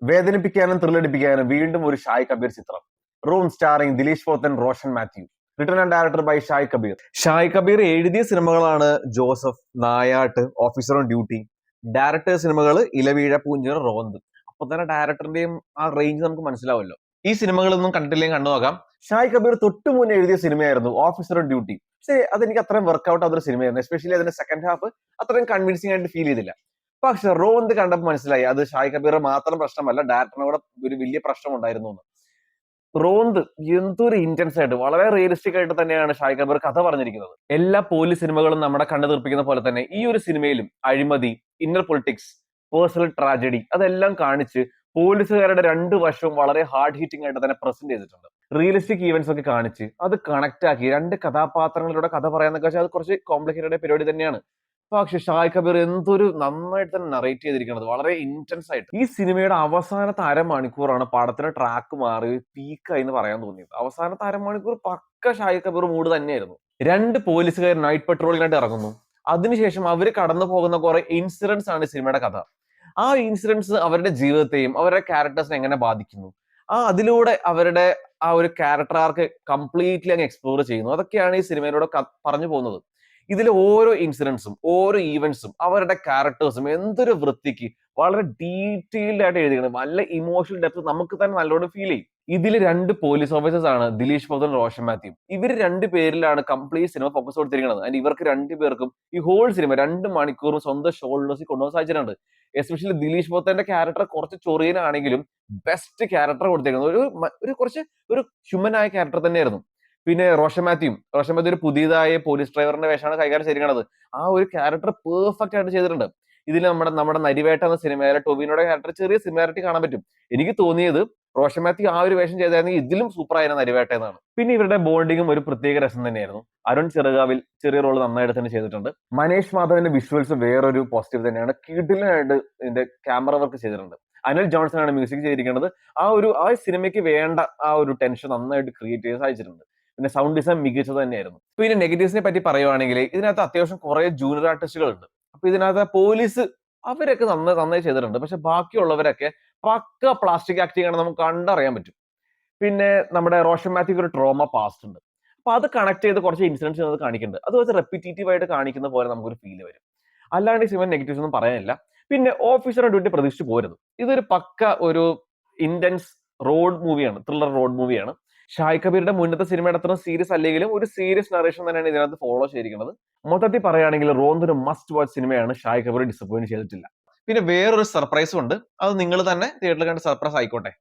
വേദനിപ്പിക്കാനും ത്രില്ലടിപ്പിക്കാനും വീണ്ടും ഒരു ഷായ് കബീർ ചിത്രം. Room starring Dileesh Pothan, Roshan Mathew. Written and director by Shahi Kabir. Shahi Kabir എഴുതിയ സിനിമകളാണ് Joseph, Nayattu, officer on duty. Director സിനിമകൾ ഇലവീഴ, പൂഞ്ചിറ, റോന്ത്. അപ്പൊ തന്നെ ഡയറക്ടറിന്റെയും ആ റേഞ്ച് നമുക്ക് മനസ്സിലാവല്ലോ. ഈ സിനിമകളൊന്നും കണ്ടില്ലെങ്കിൽ കണ്ടു നോക്കാം. ഷായ് കബീർ തൊട്ടു മുന്നേ എഴുതിയ സിനിമയായിരുന്നു ഓഫീസർ ഓൺ ഡ്യൂട്ടി. പക്ഷേ അതെനിക്ക് അത്രയും വർക്ക്ഔട്ട് ആവുന്ന സിനിമയായിരുന്നു. എസ്പെഷ്യലി അതിന്റെ സെക്കൻഡ് ഹാഫ് അത്രയും കൺവിൻസിംഗ് ആയിട്ട് ഫീൽ ചെയ്തില്ല. പക്ഷെ റോന്ത് കണ്ടപ്പോൾ മനസ്സിലായി അത് ഷായ് കബീർ മാത്രം പ്രശ്നമല്ല, ഡയറക്ടറിനോട് ഒരു വലിയ പ്രശ്നം ഉണ്ടായിരുന്നു എന്ന്. റോന്ത് എന്തൊരു ഇന്റൻസ് ആയിട്ട് വളരെ റിയലിസ്റ്റിക് ആയിട്ട് തന്നെയാണ് ഷായ് കബീർ കഥ പറഞ്ഞിരിക്കുന്നത്. എല്ലാ പോലീസ് സിനിമകളും നമ്മുടെ കണ്ടു തീർപ്പിക്കുന്ന പോലെ തന്നെ ഈ ഒരു സിനിമയിലും അഴിമതി, ഇന്നർ പൊളിറ്റിക്സ്, പേഴ്സണൽ ട്രാജഡി അതെല്ലാം കാണിച്ച് പോലീസുകാരുടെ രണ്ട് വശവും വളരെ ഹാർഡ് ഹീറ്റിംഗ് ആയിട്ട് തന്നെ പ്രസന്റ് ചെയ്തിട്ടുണ്ട്. റിയലിസ്റ്റിക് ഈവന്റ്സ് ഒക്കെ കാണിച്ച് അത് കണക്ട് ആക്കി രണ്ട് കഥാപാത്രങ്ങളുടെ കഥ പറയാന്നൊക്കെ വെച്ചാൽ അത് കുറച്ച് കോംപ്ലിക്കേറ്റഡ് പരിപാടി തന്നെയാണ്. പക്ഷെ ഷായ് കബീർ എന്തൊരു നന്നായിട്ട് തന്നെ നറേറ്റ് ചെയ്തിരിക്കുന്നത്, വളരെ ഇന്റൻസ് ആയിട്ട്. ഈ സിനിമയുടെ അവസാനത്തെ അരമണിക്കൂറാണ് പടത്തിന് ട്രാക്ക് മാറി പീക്കായി എന്ന് പറയാൻ തോന്നിയത്. അവസാനത്തെ അരമണിക്കൂർ പക്ക ഷായ് കബീർ മൂഡ് തന്നെയായിരുന്നു. രണ്ട് പോലീസുകാർ നൈറ്റ് പെട്രോളിനായിട്ട് ഇറങ്ങുന്നു. അതിനുശേഷം അവർ കടന്നു പോകുന്ന കുറെ ഇൻസിഡൻസ് ആണ് സിനിമയുടെ കഥ. ആ ഇൻസിഡൻസ് അവരുടെ ജീവിതത്തെയും അവരുടെ ക്യാരക്ടേഴ്സിനെ എങ്ങനെ ബാധിക്കുന്നു, അതിലൂടെ അവരുടെ ആ ഒരു ക്യാരക്ടർ ആർക്ക് കംപ്ലീറ്റ്ലി അങ്ങ് എക്സ്പ്ലോർ ചെയ്യുന്നു. അതൊക്കെയാണ് ഈ സിനിമയിലൂടെ പറഞ്ഞു പോകുന്നത്. ഇതിലെ ഓരോ ഇൻസിഡൻസും ഓരോ ഈവന്റ്സും അവരുടെ ക്യാരക്ടേഴ്സും എന്തൊരു വൃത്തിക്ക് വളരെ ഡീറ്റെയിൽഡ് ആയിട്ട് എഴുതിക്കണം. നല്ല ഇമോഷണൽ ഡെപ്ത് നമുക്ക് തന്നെ നല്ലോണം ഫീൽ ചെയ്യും. ഇതിൽ രണ്ട് പോലീസ് ഓഫീസേഴ്സ് ആണ്, ദിലീഷ് പോത്തൻ, റോഷൻ മാത്യു. ഇവർ രണ്ട് പേരിലാണ് കംപ്ലീറ്റ് സിനിമ ഫോക്കസ് കൊടുത്തിരിക്കുന്നത്. ആൻഡ് ഇവർക്ക് രണ്ടുപേർക്കും ഈ ഹോൾ സിനിമ 2 മണിക്കൂറും സ്വന്തം ഷോൾഡേഴ്സിൽ കൊണ്ടുപോകാൻ സാധിച്ചിട്ടുണ്ട്. എസ്പെഷ്യലി ദിലീഷ് പോത്തന്റെ ക്യാരക്ടർ കുറച്ച് ചൊറിയനാണെങ്കിലും ബെസ്റ്റ് ക്യാരക്ടർ കൊടുത്തേക്കുന്നത് ഒരു കുറച്ച് ഒരു ഹ്യൂമൻ ആയ ക്യാരക്ടർ തന്നെയായിരുന്നു. പിന്നെ റോഷൻ മാത്യു ഒരു പുതിയതായ പോലീസ് ഡ്രൈവറിന്റെ വേഷമാണ് കൈകാര്യം ചെയ്തിരിക്കുന്നത്. ആ ഒരു ക്യാരക്ടർ പെർഫെക്റ്റ് ആയിട്ട് ചെയ്തിട്ടുണ്ട്. ഇതിൽ നമ്മുടെ നരിവേട്ട എന്ന സിനിമയിലെ ടൊവിനോയുടെ ക്യാരക്ടർ ചെറിയ സിമിലാരിറ്റി കാണാൻ പറ്റും. എനിക്ക് തോന്നിയത് റോഷൻ മാത്യു ആ ഒരു വേഷം ചെയ്തായിരുന്നെങ്കിൽ ഇതിലും സൂപ്പർ ആയിരുന്നു നരിവേട്ട എന്നാണ്. പിന്നെ ഇവരുടെ ബോണ്ടിങ്ങും ഒരു പ്രത്യേക രസം തന്നെയായിരുന്നു. അരുൺ ചെറുകാവിൽ ചെറിയ റോൾ നന്നായിട്ട് തന്നെ ചെയ്തിട്ടുണ്ട്. മനേഷ് മാധവന്റെ വിഷ്വൽസ് വേറൊരു പോസിറ്റീവ് തന്നെയാണ്. കിടിലനായിട്ട് ഇതിന്റെ ക്യാമറ വർക്ക് ചെയ്തിട്ടുണ്ട്. അനിൽ ജോൺസൺ ആണ് മ്യൂസിക് ചെയ്തിരിക്കുന്നത്. ആ സിനിമയ്ക്ക് വേണ്ട ആ ഒരു ടെൻഷൻ നന്നായിട്ട് ക്രിയേറ്റ് ചെയ്ത് സാധിച്ചിട്ടുണ്ട്. പിന്നെ സൗണ്ട് ഡിസൈൻ മികച്ചത് തന്നെയായിരുന്നു. പിന്നെ നെഗറ്റീവ്സിനെ പറ്റി പറയുവാണെങ്കിൽ ഇതിനകത്ത് അത്യാവശ്യം കുറെ ജൂനിയർ ആർട്ടിസ്റ്റുകൾ ഉണ്ട്. അപ്പൊ ഇതിനകത്ത് പോലീസ് അവരൊക്കെ നന്നായി ചെയ്തിട്ടുണ്ട്. പക്ഷെ ബാക്കിയുള്ളവരൊക്കെ പക്ക പ്ലാസ്റ്റിക് ആക്ടിങ് ആണ്, നമുക്ക് കണ്ടറിയാൻ പറ്റും. പിന്നെ നമ്മുടെ റോഷൻ മാത്യുക്ക് ഒരു ട്രോമ പാസ്റ്റ് ഉണ്ട്. അപ്പൊ അത് കണക്ട് ചെയ്ത് കുറച്ച് ഇൻസിഡൻസ് കാണിക്കുന്നുണ്ട്. അത് വെച്ച് റെപ്പിറ്റേറ്റീവ് ആയിട്ട് കാണിക്കുന്ന പോലെ നമുക്കൊരു ഫീൽ വരും. അല്ലാണ്ട് ഈ സിനിമ നെഗറ്റീവ്സ് ഒന്നും പറയാനില്ല. പിന്നെ ഓഫീസർ ഡ്യൂട്ടി പ്രതീക്ഷിച്ച് പോരുത്. ഇതൊരു പക്ക ഒരു ഇന്റൻസ് റോഡ് മൂവിയാണ്, ത്രില്ലർ റോഡ് മൂവിയാണ്. ഷായ് കബീറിന്റെ മുന്നത്തെ സിനിമയുടെ അത്ര സീരിയസ് അല്ലെങ്കിലും ഒരു സീരിയസ് നറേഷൻ തന്നെയാണ് ഇതിനകത്ത് ഫോളോ ചെയ്തിരിക്കുന്നത്. മൊത്തത്തിൽ പറയുകയാണെങ്കിൽ റോന്ത് ഒരു മസ്റ്റ് വാച്ച് സിനിമയാണ്. ഷായ് കബീർ ഡിസപ്പോയിന്റ് ചെയ്തിട്ടില്ല. പിന്നെ വേറൊരു സർപ്രൈസും ഉണ്ട്. അത് നിങ്ങൾ തന്നെ തിയേറ്ററിൽ കണ്ട് സർപ്രൈസ് ആയിക്കോട്ടെ.